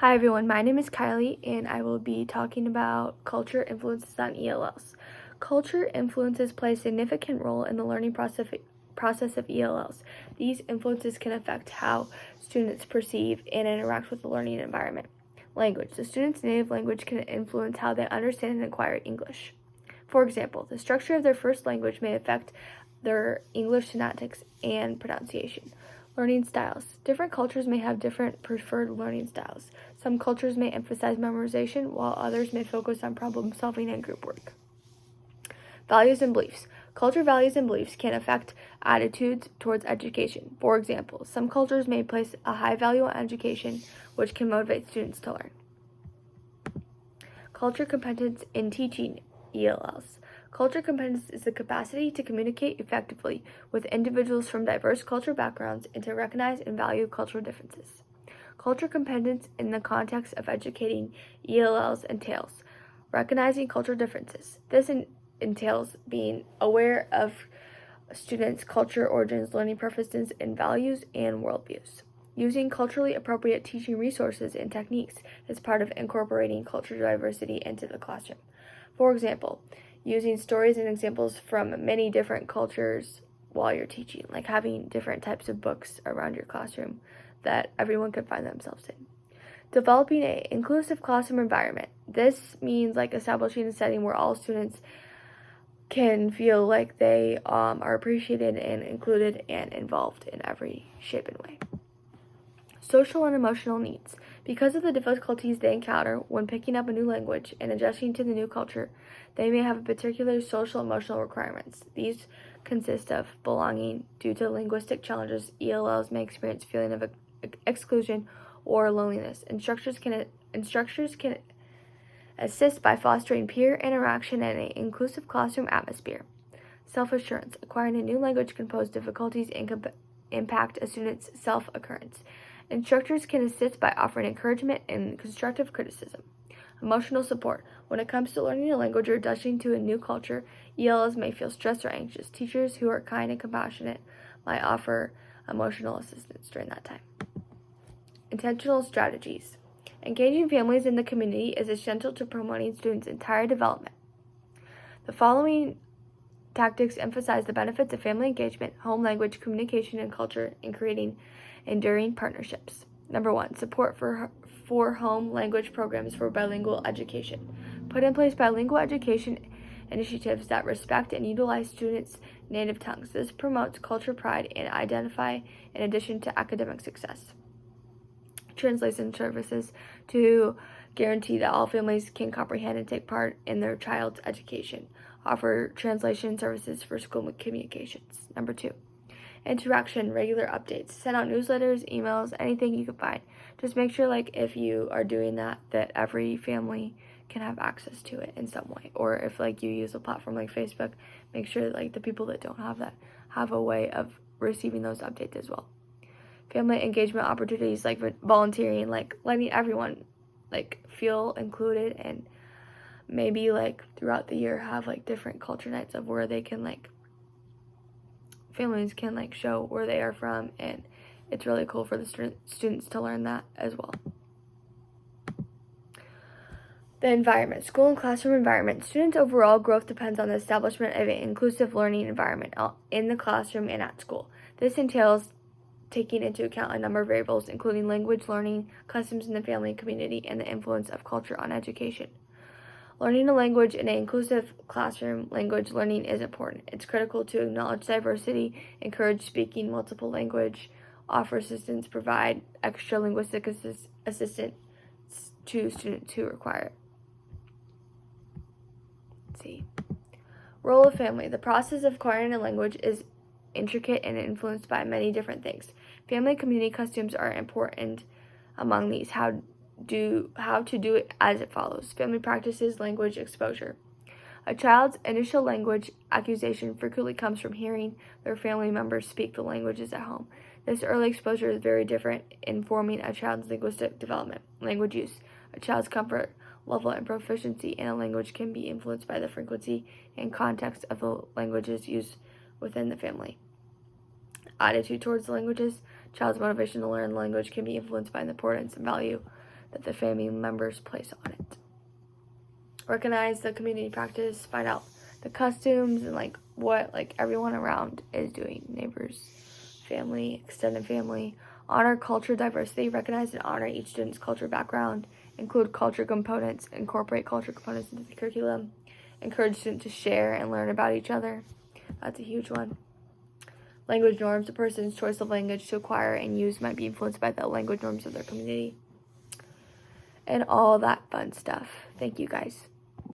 Hi everyone, my name is Kylie and I will be talking about culture influences on ELLs. Culture influences play a significant role in the learning process of ELLs. These influences can affect how students perceive and interact with the learning environment. Language. The student's native language can influence how they understand and acquire English. For example, the structure of their first language may affect their English semantics and pronunciation. Learning styles. Different cultures may have different preferred learning styles. Some cultures may emphasize memorization, while others may focus on problem solving and group work. Values and beliefs. Culture values and beliefs can affect attitudes towards education. For example, some cultures may place a high value on education, which can motivate students to learn. Culture competence in teaching ELLs. Culture competence is the capacity to communicate effectively with individuals from diverse cultural backgrounds and to recognize and value cultural differences. Culture competence in the context of educating ELLs entails recognizing cultural differences. This entails being aware of students' culture, origins, learning preferences, and values and worldviews. Using culturally appropriate teaching resources and techniques is part of incorporating cultural diversity into the classroom. For example, using stories and examples from many different cultures while you're teaching, like having different types of books around your classroom that everyone can find themselves in. Developing an inclusive classroom environment. This means establishing a setting where all students can feel like they are appreciated and included and involved in every shape and way. Social and emotional needs. Because of the difficulties they encounter when picking up a new language and adjusting to the new culture, they may have particular social emotional requirements. These consist of belonging. Due to linguistic challenges, ELLs may experience feeling of exclusion or loneliness. Instructors can assist by fostering peer interaction and an inclusive classroom atmosphere. Self-assurance. Acquiring a new language can pose difficulties and impact a student's self-occurrence. Instructors can assist by offering encouragement and constructive criticism. Emotional support. When it comes to learning a language or adjusting to a new culture, ELLs may feel stressed or anxious. Teachers who are kind and compassionate might offer emotional assistance during that time. Intentional strategies. Engaging families in the community is essential to promoting students' entire development. The following tactics emphasize the benefits of family engagement, home language, communication, and culture in creating enduring partnerships. Number 1, support for home language programs for bilingual education. Put in place bilingual education initiatives that respect and utilize students' native tongues. This promotes culture pride and identify in addition to academic success. Translation services to guarantee that all families can comprehend and take part in their child's education. Offer translation services for school communications. Number 2, interaction, regular updates. Send out newsletters, emails, anything you can find. Just make sure if you are doing that every family can have access to it in some way. Or if you use a platform like Facebook, make sure the people that don't have that have a way of receiving those updates as well. Family engagement opportunities like volunteering, letting everyone feel included, and maybe throughout the year have different culture nights of where they can families can show where they are from, and it's really cool for the students to learn that as well. The environment. School and classroom environment. Students' overall growth depends on the establishment of an inclusive learning environment in the classroom and at school. This entails taking into account a number of variables, including language learning, customs in the family and community, and the influence of culture on education. Learning a language in an inclusive classroom language learning is important. It's critical to acknowledge diversity, encourage speaking multiple language, offer assistance, provide extra linguistic assistance to students who require it. Let's see. Role of family. The process of acquiring a language is intricate and influenced by many different things. Family and community customs are important. Among these, how to do it as it follows. Family practices, language exposure. A child's initial language acquisition frequently comes from hearing their family members speak the languages at home. This early exposure is very different in forming a child's linguistic development. Language use. A child's comfort level and proficiency in a language can be influenced by the frequency and context of the languages used within the family. Attitude towards the languages. Child's motivation to learn the language can be influenced by the importance and value that the family members place on it. Recognize the community practice, find out the customs and like what like everyone around is doing, neighbors, family, extended family. Honor culture diversity, recognize and honor each student's culture background, include culture components, incorporate culture components into the curriculum, encourage students to share and learn about each other. That's a huge one. Language norms, a person's choice of language to acquire and use might be influenced by the language norms of their community. And all that fun stuff. Thank you guys.